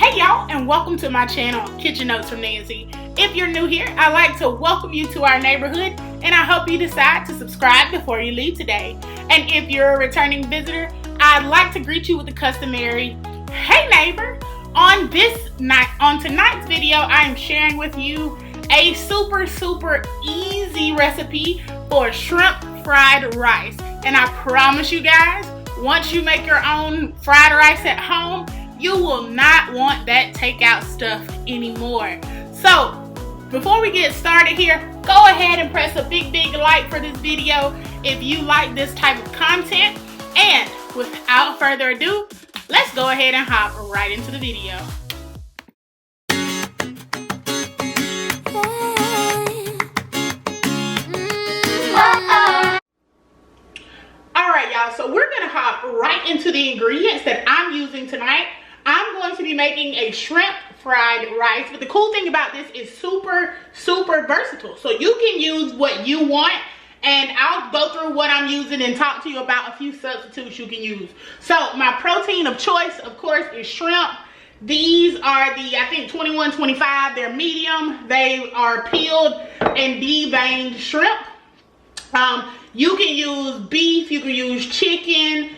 Hey y'all, and welcome to my channel, Kitchen Notes from Nancy. If you're new here, I'd like to welcome you to our neighborhood, and I hope you decide to subscribe before you leave today. And if you're a returning visitor, I'd like to greet you with the customary, hey neighbor. On tonight's video, I am sharing with you a super easy recipe for shrimp fried rice. And I promise you guys, once you make your own fried rice at home, you will not want that takeout stuff anymore. So, before we get started here, go ahead and press a big like for this video if you like this type of content. And without further ado, let's go ahead and hop right into the video. Alright y'all, so we're going to hop right into the ingredients that I'm using tonight. I'm going to be making a shrimp fried rice, but the cool thing about this is super versatile. So you can use what you want, and I'll go through what I'm using and talk to you about a few substitutes you can use. So my protein of choice, of course, is shrimp. These are the, I think, 21-25. They're medium. They are peeled and deveined shrimp. You can use beef, you can use chicken.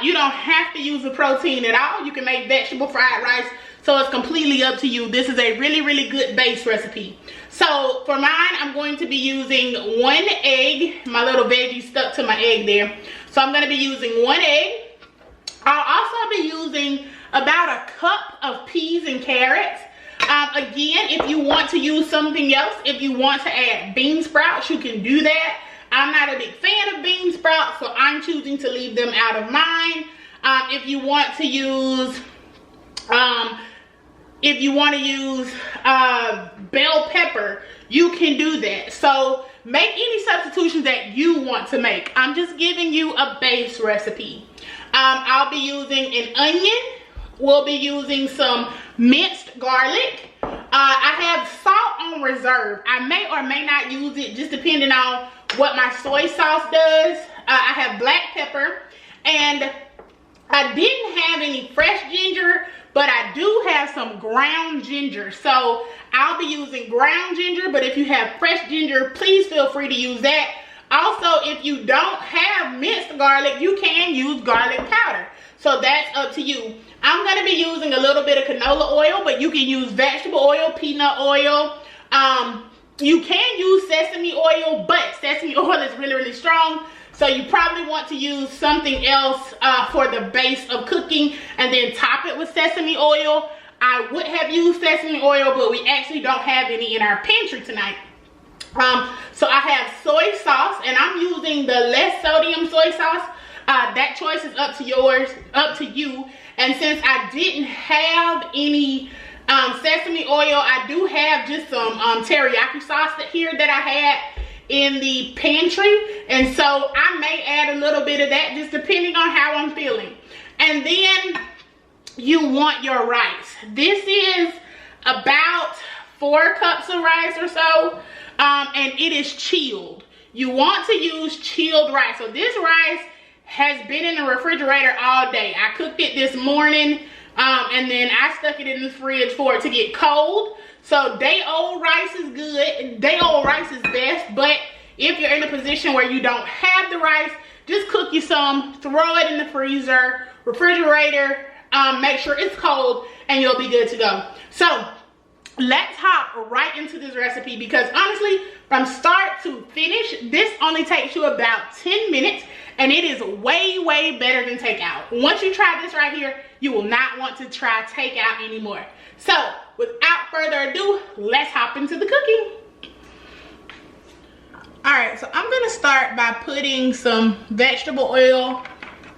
You don't have to use the protein at all. You can make vegetable fried rice, so it's completely up to you. This is a really good base recipe. So for mine, I'm going to be using 1 egg. My little veggie stuck to my egg there. So I'm going to be using 1 egg. I'll also be using about a cup of peas and carrots. Again, if you want to use something else, if you want to add bean sprouts, you can do that. I'm not a big fan of bean sprouts, so I'm choosing to leave them out of mine. If you want to use, bell pepper, you can do that. So make any substitutions that you want to make. I'm just giving you a base recipe. I'll be using an onion. We'll be using some minced garlic. I have salt on reserve. I may or may not use it, just depending on what my soy sauce does. I have black pepper, and I didn't have any fresh ginger, but I do have some ground ginger. So I'll be using ground ginger, but if you have fresh ginger, please feel free to use that. Also, if you don't have minced garlic, you can use garlic powder. So that's up to you. I'm going to be using a little bit of canola oil, but you can use vegetable oil, peanut oil. You can use sesame oil, but sesame oil is really strong. So you probably want to use something else for the base of cooking and then top it with sesame oil. I would have used sesame oil, but we actually don't have any in our pantry tonight. So I have soy sauce, and I'm using the less sodium soy sauce. That choice is up to you. And since I didn't have any sesame oil, I do have just some teriyaki sauce that I had in the pantry, and so I may add a little bit of that, just depending on how I'm feeling. And then you want your rice. This is about 4 cups of rice or so, and it is chilled. You want to use chilled rice. So this rice has been in the refrigerator all day. I cooked it this morning, and then I stuck it in the fridge for it to get cold. So day-old rice is good. Day-old rice is best, but if you're in a position where you don't have the rice, just cook you some, throw it in the freezer, refrigerator, make sure it's cold, and you'll be good to go. So let's hop right into this recipe, because honestly, from start to finish, this only takes you about 10 minutes, and it is way better than takeout. Once you try this right here, you will not want to try takeout anymore. So without further ado, let's hop into the cooking. Alright, so I'm gonna start by putting some vegetable oil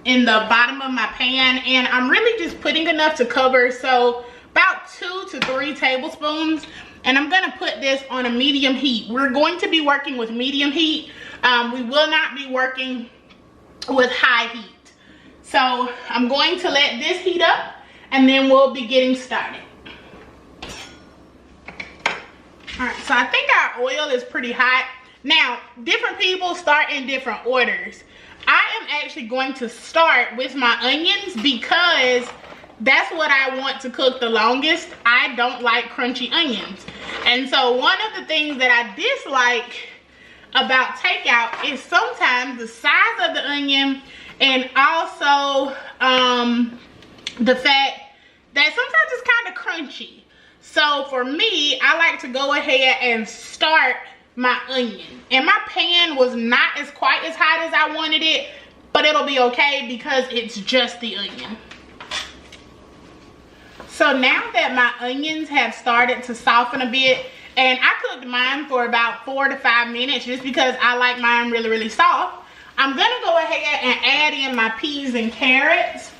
in the bottom of my pan, and I'm really just putting enough to cover, so about 2 to 3 tablespoons. And I'm gonna put this on a medium heat. We're going to be working with medium heat. We will not be working with high heat. So I'm going to let this heat up, and then we'll be getting started. All right, so I think our oil is pretty hot. Now, different people start in different orders. I am actually going to start with my onions because that's what I want to cook the longest. I don't like crunchy onions. And so one of the things that I dislike about takeout is sometimes the size of the onion, and also the fact that sometimes it's kind of crunchy. So for me, I like to go ahead and start my onion. And my pan was not quite as hot as I wanted it, but it'll be okay because it's just the onion. So now that my onions have started to soften a bit, and I cooked mine for about 4 to 5 minutes just because I like mine really, really soft, I'm gonna go ahead and add in my peas and carrots.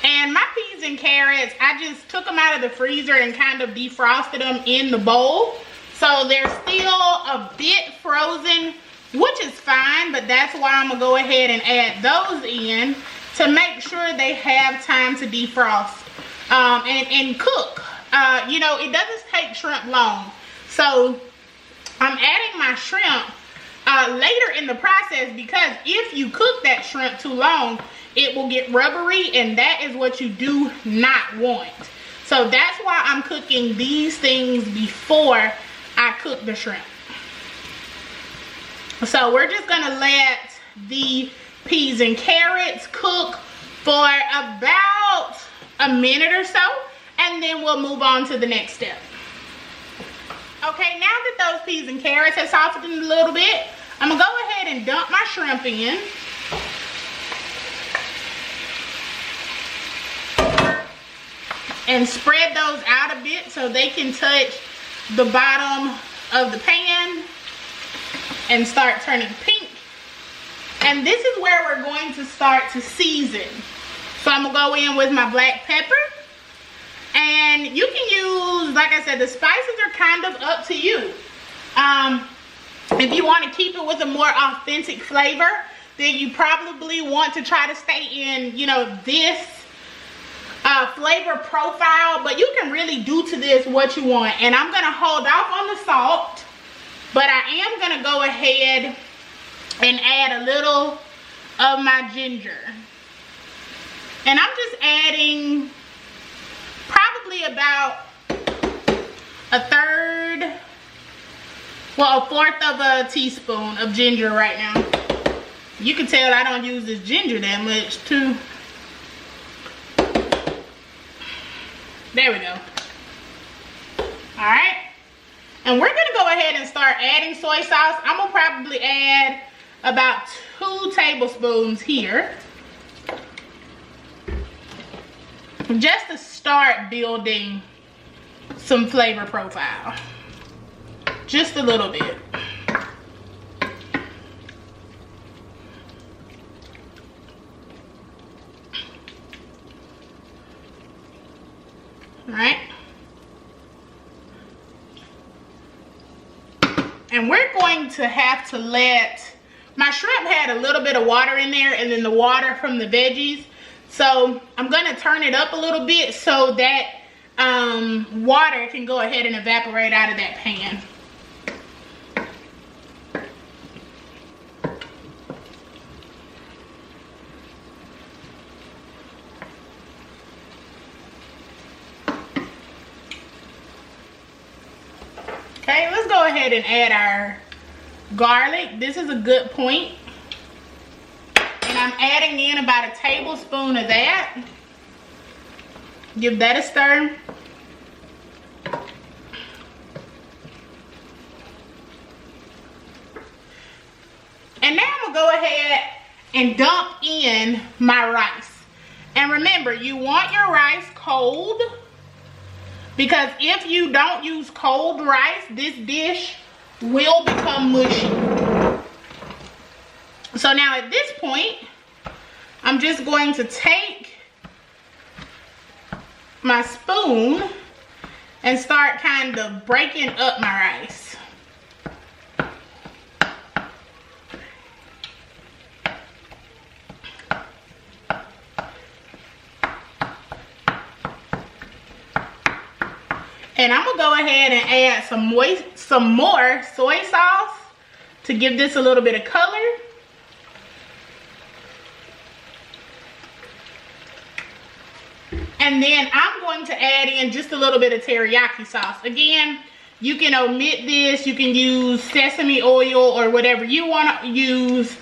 And my peas and carrots, I just took them out of the freezer and kind of defrosted them in the bowl. So they're still a bit frozen, which is fine, but that's why I'm gonna go ahead and add those in to make sure they have time to defrost and cook. You know, it doesn't take shrimp long. So I'm adding my shrimp later in the process, because if you cook that shrimp too long, it will get rubbery, and that is what you do not want. So that's why I'm cooking these things before I cook the shrimp. So we're just gonna let the peas and carrots cook for about a minute or so, and then we'll move on to the next step. Okay, now that those peas and carrots have softened a little bit, I'm gonna go ahead and dump my shrimp in. And spread those out a bit so they can touch the bottom of the pan and start turning pink. And this is where we're going to start to season. So I'm gonna go in with my black pepper. And you can use, like I said, the spices are kind of up to you. If you want to keep it with a more authentic flavor, then you probably want to try to stay in, you know, this flavor profile, but you can really do to this what you want. And I'm gonna hold off on the salt, but I am gonna go ahead and add a little of my ginger. And I'm just adding probably about a fourth of a teaspoon of ginger right now. You can tell I don't use this ginger that much too. There we go. All right. And we're gonna go ahead and start adding soy sauce. I'm gonna probably add about 2 tablespoons here, just to start building some flavor profile. Just a little bit. All right. And we're going to have to let, my shrimp had a little bit of water in there, and then the water from the veggies. So I'm gonna turn it up a little bit so that water can go ahead and evaporate out of that pan. Okay, let's go ahead and add our garlic. This is a good point. And I'm adding in about a tablespoon of that. Give that a stir. And now I'm gonna go ahead and dump in my rice. And remember, you want your rice cold, because if you don't use cold rice, this dish will become mushy. So now at this point, I'm just going to take my spoon and start kind of breaking up my rice. And I'm gonna go ahead and add some more soy sauce to give this a little bit of color. And then I'm going to add in just a little bit of teriyaki sauce. Again, you can omit this. You can use sesame oil or whatever you want to use.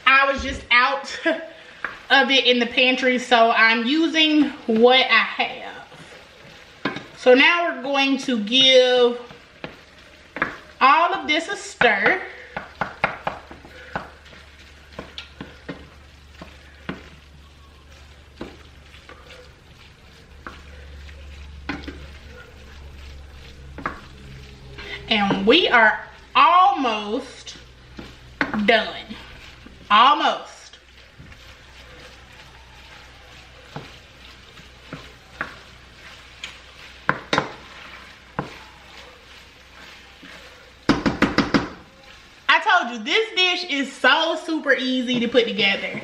I was just out of it in the pantry, so I'm using what I have. So now we're going to give all of this a stir. And we are almost done. Almost. I told you, this dish is so super easy to put together.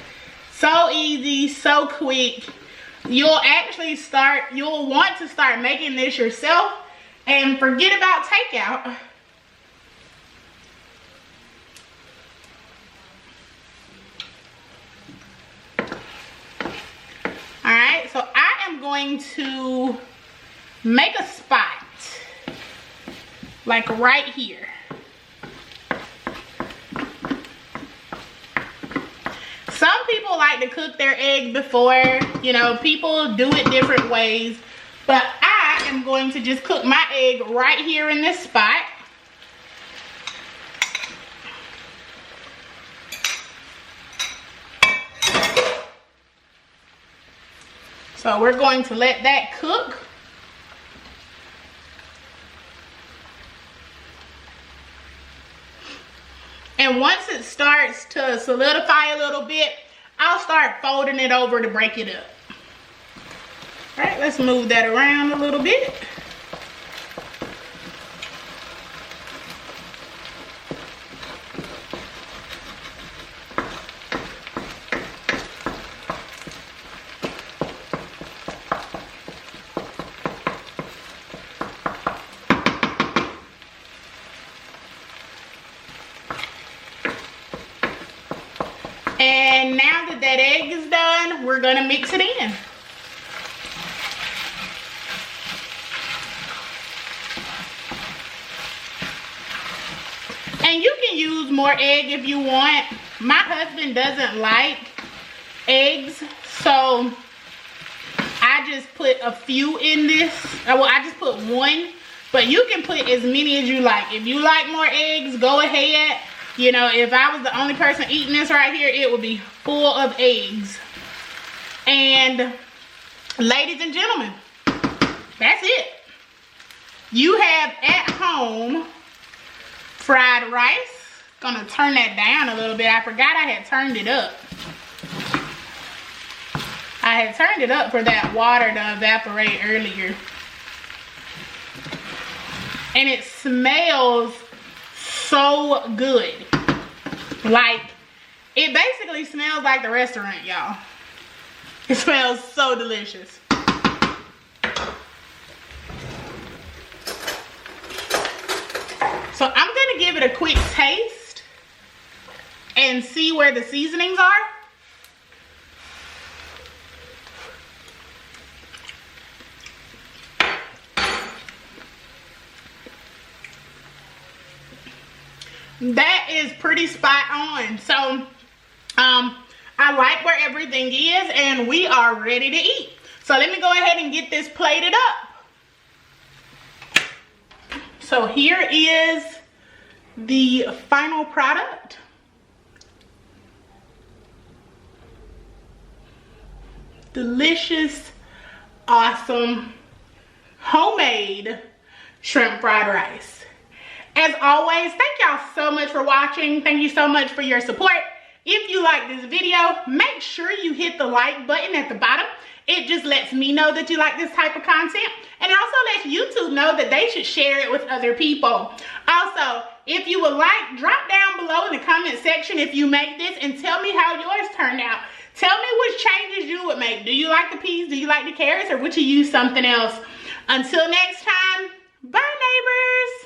So easy, so quick. You'll want to start making this yourself and forget about takeout. Alright, so I am going to make a spot, like right here. Some people like to cook their egg before, you know, people do it different ways, but I am going to just cook my egg right here in this spot. So we're going to let that cook. And once it starts to solidify a little bit, I'll start folding it over to break it up. All right, let's move that around a little bit. And now that that egg is done, we're gonna mix it in. And you can use more egg if you want. My husband doesn't like eggs, so I just put a few in this. Well, I just put one, but you can put as many as you like. If you like more eggs, go ahead. You know, if I was the only person eating this right here, it would be full of eggs. And ladies and gentlemen, that's it. You have at home fried rice. Gonna turn that down a little bit. I forgot I had turned it up. I had turned it up for that water to evaporate earlier. And it smells so good. Like, it basically smells like the restaurant, y'all. It smells so delicious. So I'm gonna give it a quick taste and see where the seasonings are. That is pretty spot on. So I like where everything is, and we are ready to eat. So let me go ahead and get this plated up. So here is the final product. Delicious, awesome, homemade shrimp fried rice. As always, thank y'all so much for watching. Thank you so much for your support. If you like this video, make sure you hit the like button at the bottom. It just lets me know that you like this type of content. And it also lets YouTube know that they should share it with other people. Also, if you would like, drop down below in the comment section if you make this and tell me how yours turned out. Tell me which changes you would make. Do you like the peas? Do you like the carrots? Or would you use something else? Until next time, bye neighbors.